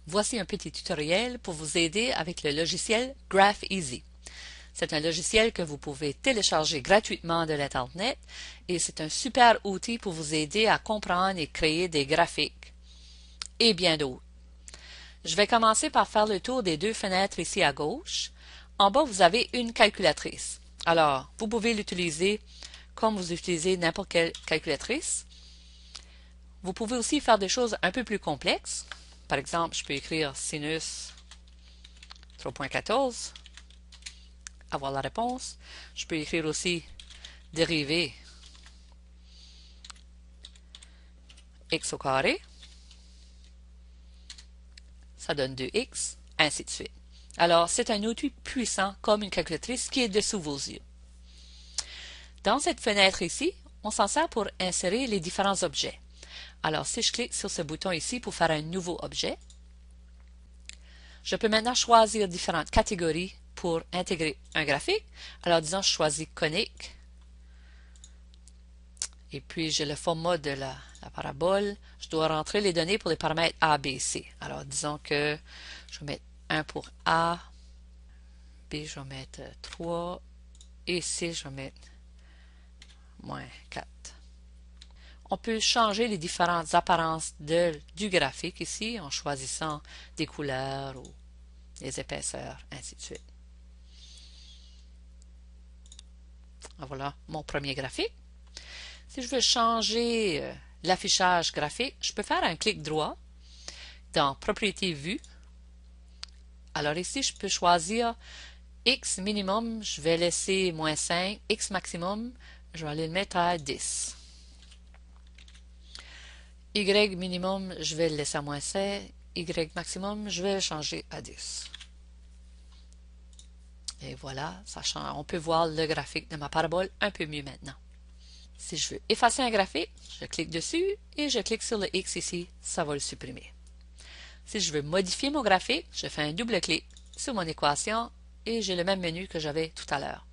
Voici un petit tutoriel pour vous aider avec le logiciel GraphEasy. C'est un logiciel que vous pouvez télécharger gratuitement de l'Internet et c'est un super outil pour vous aider à comprendre et créer des graphiques et bien d'autres. Je vais commencer par faire le tour des deux fenêtres ici à gauche. En bas, vous avez une calculatrice. Alors, vous pouvez l'utiliser comme vous utilisez n'importe quelle calculatrice. Vous pouvez aussi faire des choses un peu plus complexes. Par exemple, je peux écrire sinus 3.14, avoir la réponse. Je peux écrire aussi dérivée x au carré. Ça donne 2x, ainsi de suite. Alors, c'est un outil puissant comme une calculatrice qui est dessous vos yeux. Dans cette fenêtre ici, on s'en sert pour insérer les différents objets. Alors, si je clique sur ce bouton ici pour faire un nouveau objet, je peux maintenant choisir différentes catégories pour intégrer un graphique. Alors, disons, je choisis conique. Et puis, j'ai le format de la parabole. Je dois rentrer les données pour les paramètres A, B, C. Alors, disons que je vais mettre 1 pour A, B, je vais mettre 3, et C, je vais mettre moins 4. On peut changer les différentes apparences du graphique ici en choisissant des couleurs ou des épaisseurs, ainsi de suite. Voilà mon premier graphique. Si je veux changer l'affichage graphique, je peux faire un clic droit dans Propriétés Vue. Alors ici, je peux choisir X minimum, je vais laisser moins 5. X maximum, je vais aller le mettre à 10. Y minimum, je vais le laisser à moins 5. Y maximum, je vais le changer à 10. Et voilà, ça change. On peut voir le graphique de ma parabole un peu mieux maintenant. Si je veux effacer un graphique, je clique dessus et je clique sur le X ici, ça va le supprimer. Si je veux modifier mon graphique, je fais un double clic sur mon équation et j'ai le même menu que j'avais tout à l'heure.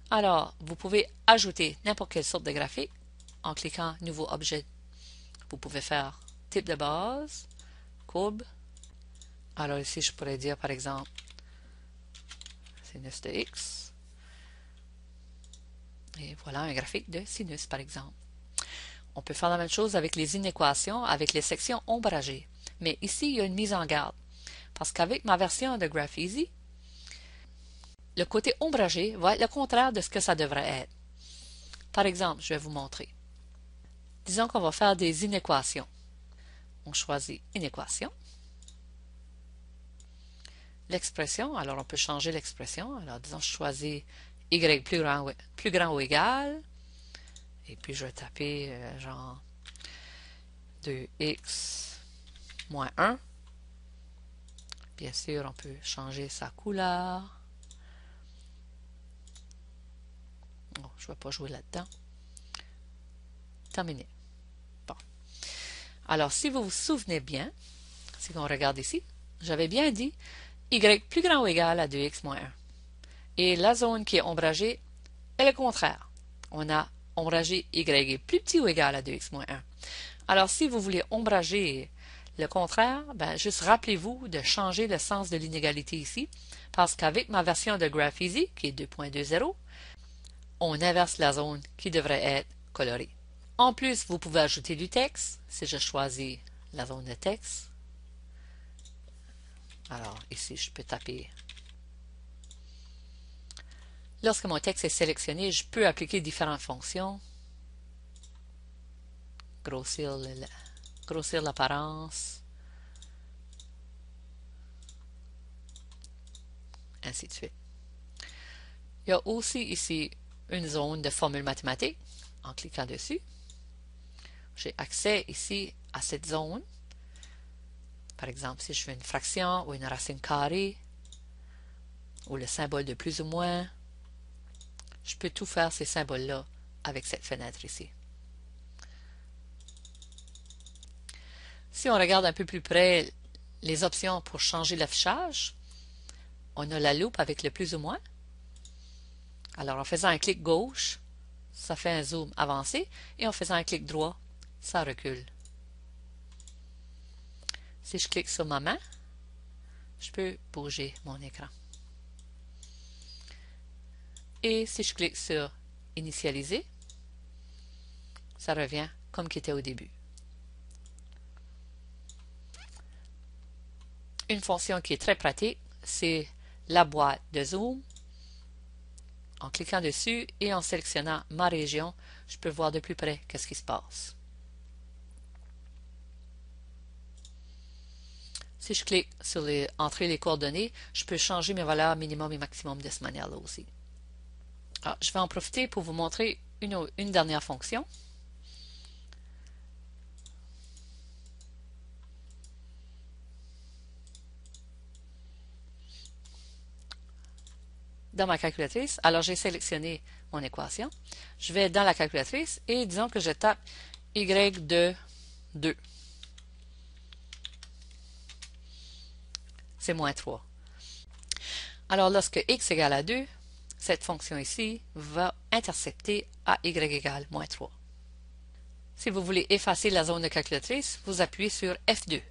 Alors, vous pouvez ajouter n'importe quelle sorte de graphique en cliquant Nouveau objet. Vous pouvez faire type de base, courbe. Alors ici, je pourrais dire par exemple sinus de x. Et voilà un graphique de sinus par exemple. On peut faire la même chose avec les inéquations, avec les sections ombragées. Mais ici, il y a une mise en garde. Parce qu'avec ma version de GraphEasy, le côté ombragé va être le contraire de ce que ça devrait être. Par exemple, je vais vous montrer. Disons qu'on va faire des inéquations. On choisit inéquation. L'expression, alors on peut changer l'expression. Alors disons, je choisis y plus grand ou égal. Et puis je vais taper genre 2x moins 1. Bien sûr, on peut changer sa couleur. Oh, je ne vais pas jouer là-dedans. Terminé. Bon. Alors, si vous vous souvenez bien, si on regarde ici, j'avais bien dit y plus grand ou égal à 2x moins 1. Et la zone qui est ombragée est le contraire. On a ombragé y est plus petit ou égal à 2x moins 1. Alors, si vous voulez ombrager le contraire, ben, juste rappelez-vous de changer le sens de l'inégalité ici, parce qu'avec ma version de GraphEasy, qui est 2.20, on inverse la zone qui devrait être colorée. En plus, vous pouvez ajouter du texte, si je choisis la zone de texte. Alors, ici, je peux taper. Lorsque mon texte est sélectionné, je peux appliquer différentes fonctions. Grossir l'apparence. Ainsi de suite. Il y a aussi ici une zone de formules mathématiques. En cliquant dessus, j'ai accès ici à cette zone. Par exemple, si je veux une fraction ou une racine carrée, ou le symbole de plus ou moins, je peux tout faire ces symboles-là avec cette fenêtre ici. Si on regarde un peu plus près les options pour changer l'affichage, on a la loupe avec le plus ou moins. Alors en faisant un clic gauche, ça fait un zoom avancé, et en faisant un clic droit, ça recule. Si je clique sur ma main, je peux bouger mon écran. Et si je clique sur Initialiser, ça revient comme qu'il était au début. Une fonction qui est très pratique, c'est la boîte de zoom. En cliquant dessus et en sélectionnant ma région, je peux voir de plus près qu'est-ce qui se passe. Si je clique sur Entrer les coordonnées, je peux changer mes valeurs minimum et maximum de cette manière-là aussi. Alors, je vais en profiter pour vous montrer une dernière fonction. Dans ma calculatrice, alors j'ai sélectionné mon équation. Je vais dans la calculatrice et disons que je tape y de 2. C'est moins 3. Alors lorsque x égale à 2, cette fonction ici va intercepter à y égale moins 3. Si vous voulez effacer la zone de calculatrice, vous appuyez sur F2.